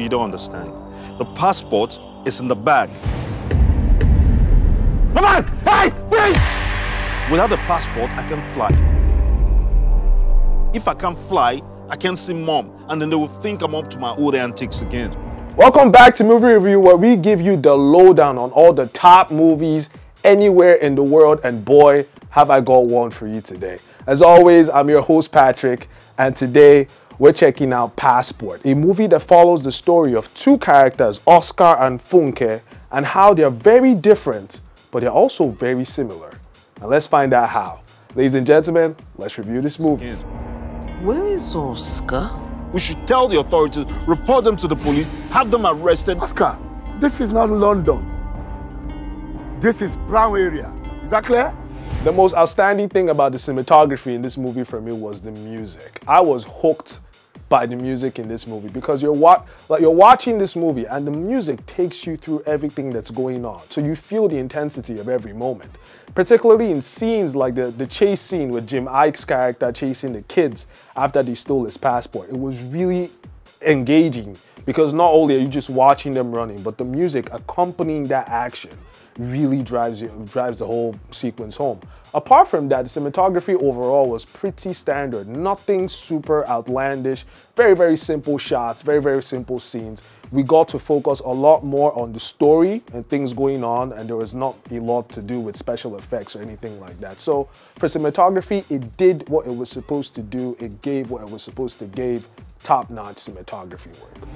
you don't understand. The passport is in the bag. Mama! Hey! Wait! Without the passport, I can't fly. If I can't fly, I can't see mom, and then they will think I'm up to my old antics again. Welcome back to Movie Review, where we give you the lowdown on all the top movies anywhere in the world, and boy, have I got one for you today. As always, I'm your host Patrick, and today we're checking out Passport, a movie that follows the story of two characters, Oscar and Funke, and how they're very different, but they're also very similar. And let's find out how. Ladies and gentlemen, let's review this movie. Where is Oscar? We should tell the authorities, report them to the police, have them arrested. Oscar, this is not London. This is Brown area. Is that clear? The most outstanding thing about the cinematography in this movie for me was the music. I was hooked by the music in this movie because you're watching this movie and the music takes you through everything that's going on. So you feel the intensity of every moment. Particularly in scenes like the chase scene with Jim Ike's character chasing the kids after they stole his passport. It was really engaging because not only are you just watching them running, but the music accompanying that action really drives the whole sequence home. Apart from that, the cinematography overall was pretty standard. Nothing super outlandish. Very, very simple shots, very, very simple scenes. We got to focus a lot more on the story and things going on, and there was not a lot to do with special effects or anything like that. So for cinematography, it did what it was supposed to do. It gave what it was supposed to give. Top-notch cinematography work.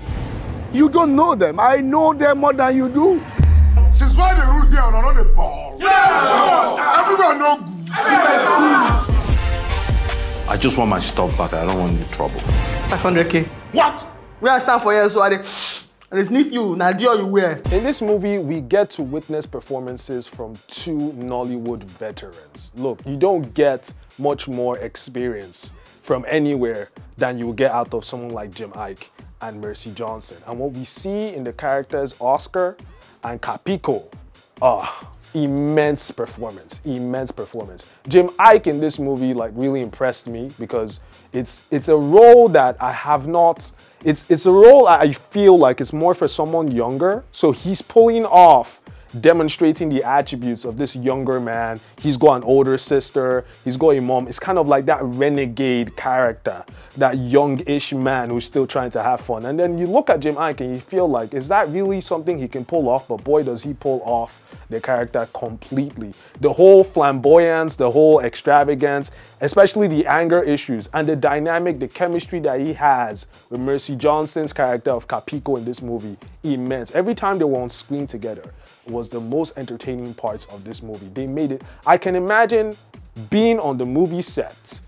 You don't know them. I know them more than you do. Since why they rule here on the ball? Yeah! Everyone know good. I just want my stuff back. I don't want any trouble. 500K. What? Where I stand for here, so I sniff you, now deal you wear. In this movie, we get to witness performances from two Nollywood veterans. Look, you don't get much more experience from anywhere than you will get out of someone like Jim Ike and Mercy Johnson. And what we see in the characters Oscar and Capiko, immense performance, immense performance. Jim Ike in this movie really impressed me because it's a role that I have not, it's a role I feel like it's more for someone younger. So he's pulling off demonstrating the attributes of this younger man. He's got an older sister, he's got a mom. It's kind of like that renegade character, that youngish man who's still trying to have fun. And then you look at Jim Ike and you feel like, is that really something he can pull off? But boy, does he pull off the character completely. The whole flamboyance, the whole extravagance, especially the anger issues and the dynamic, the chemistry that he has with Mercy Johnson's character of Capiko in this movie, immense. Every time they were on screen together was the most entertaining parts of this movie. They made it, I can imagine being on the movie sets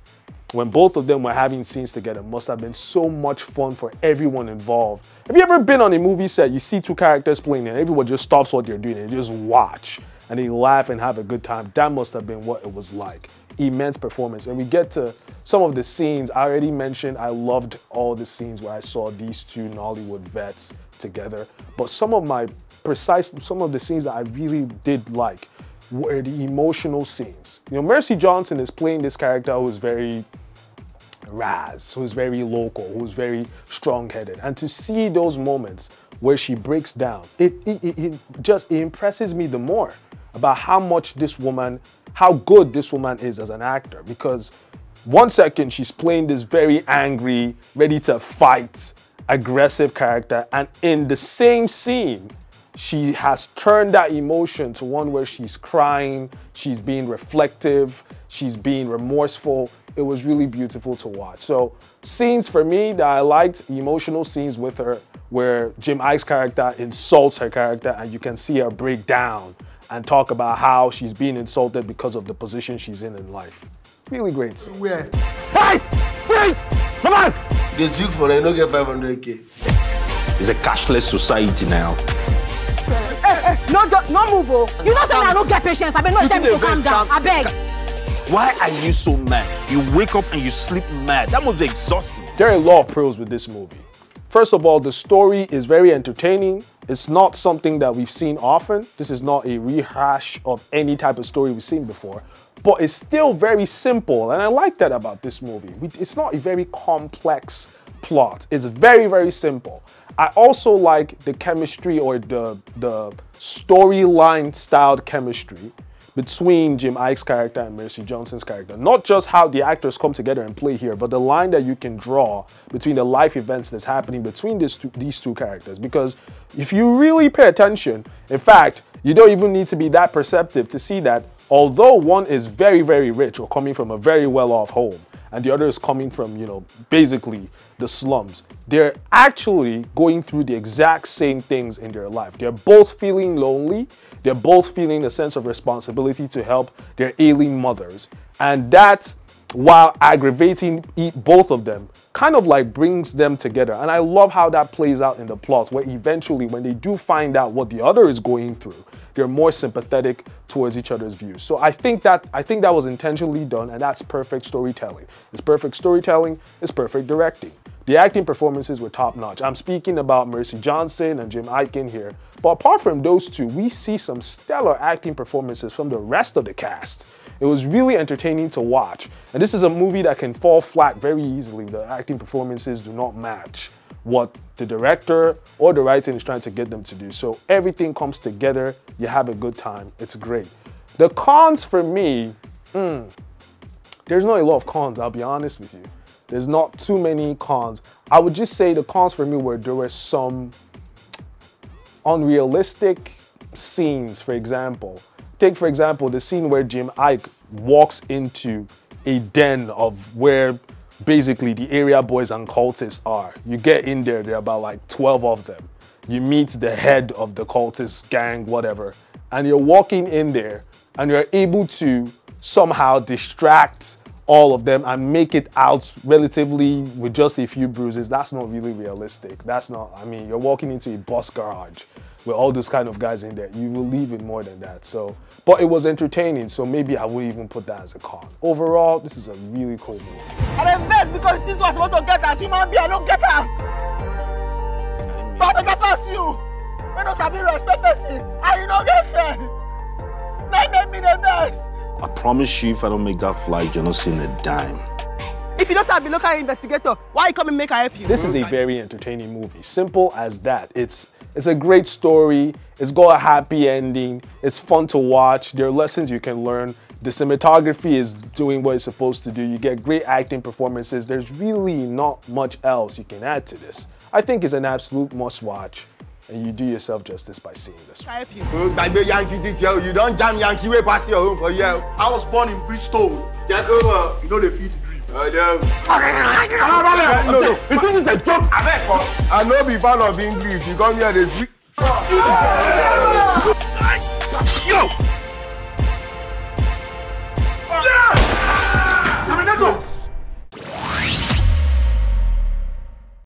when both of them were having scenes together must have been so much fun for everyone involved. Have you ever been on a movie set, you see two characters playing and everyone just stops what they're doing and they just watch and they laugh and have a good time? That must have been what it was like. Immense performance. And we get to some of the scenes. I already mentioned I loved all the scenes where I saw these two Nollywood vets together. But some of the scenes that I really did like were the emotional scenes. You know, Mercy Johnson is playing this character who's very who's very local, who's very strong-headed. And to see those moments where she breaks down, it impresses me the more about how good this woman is as an actor. Because one second she's playing this very angry, ready to fight, aggressive character, and in the same scene, she has turned that emotion to one where she's crying, she's being reflective, she's being remorseful. It was really beautiful to watch. So scenes for me that I liked, emotional scenes with her, where Jim Ike's character insults her character and you can see her break down and talk about how she's being insulted because of the position she's in life. Really great scenes. Where? Hey! Wait! Come on! They speak for them, don't get 500K. It's a cashless society now. No move, oh. You know saying I don't get patience. I beg no tell me to calm down. I beg. Why are you so mad? You wake up and you sleep mad. That must be exhausting. There are a lot of pros with this movie. First of all, the story is very entertaining. It's not something that we've seen often. This is not a rehash of any type of story we've seen before, but it's still very simple. And I like that about this movie. It's not a very complex plot. It's very, very simple. I also like the chemistry or the storyline styled chemistry between Jim Ike's character and Mercy Johnson's character. Not just how the actors come together and play here, but the line that you can draw between the life events that's happening between these two characters. Because if you really pay attention, in fact, you don't even need to be that perceptive to see that although one is very, very rich or coming from a very well-off home, and the other is coming from, you know, basically the slums, they're actually going through the exact same things in their life. They're both feeling lonely. They're both feeling a sense of responsibility to help their ailing mothers. And that, while aggravating both of them, kind of like brings them together. And I love how that plays out in the plot, where eventually when they do find out what the other is going through, they're more sympathetic towards each other's views. So I think that was intentionally done, and that's perfect storytelling. It's perfect storytelling, it's perfect directing. The acting performances were top-notch. I'm speaking about Mercy Johnson and Jim Ike in here. But apart from those two, we see some stellar acting performances from the rest of the cast. It was really entertaining to watch. And this is a movie that can fall flat very easily. The acting performances do not match what the director or the writing is trying to get them to do. So everything comes together, you have a good time, it's great. The cons for me, there's not a lot of cons, I'll be honest with you. There's not too many cons. I would just say the cons for me were there were some unrealistic scenes, for example. Take, for example, the scene where Jim Ike walks into a den of where basically the area boys and cultists are. You get in there, there are about like 12 of them. You meet the head of the cultist gang, whatever, and you're walking in there and you're able to somehow distract all of them and make it out relatively with just a few bruises. That's not really realistic. That's not, I mean, you're walking into a bus garage with all those kind of guys in there. You will leave it more than that. So, but it was entertaining, so maybe I would even put that as a con. Overall, this is a really cool movie. And I'm best because this was supposed to get us. Human being, I don't get her. But I pass you. I don't sabi respect person. And you don't get sense. Now make me the best. I promise you, if I don't make that flight, you're not seeing a dime. If you don't have a local investigator, why you come and make her help you? This is a very entertaining movie. Simple as that. It's a great story. It's got a happy ending. It's fun to watch. There are lessons you can learn. The cinematography is doing what it's supposed to do. You get great acting performances. There's really not much else you can add to this. I think it's an absolute must-watch. And you do yourself justice by seeing this one. You don't jam Yankee way past your home for years. I was born in Bristol. Take over. You know they feed the dream. No, this is a joke. I know be fan of English. You come here, they speak.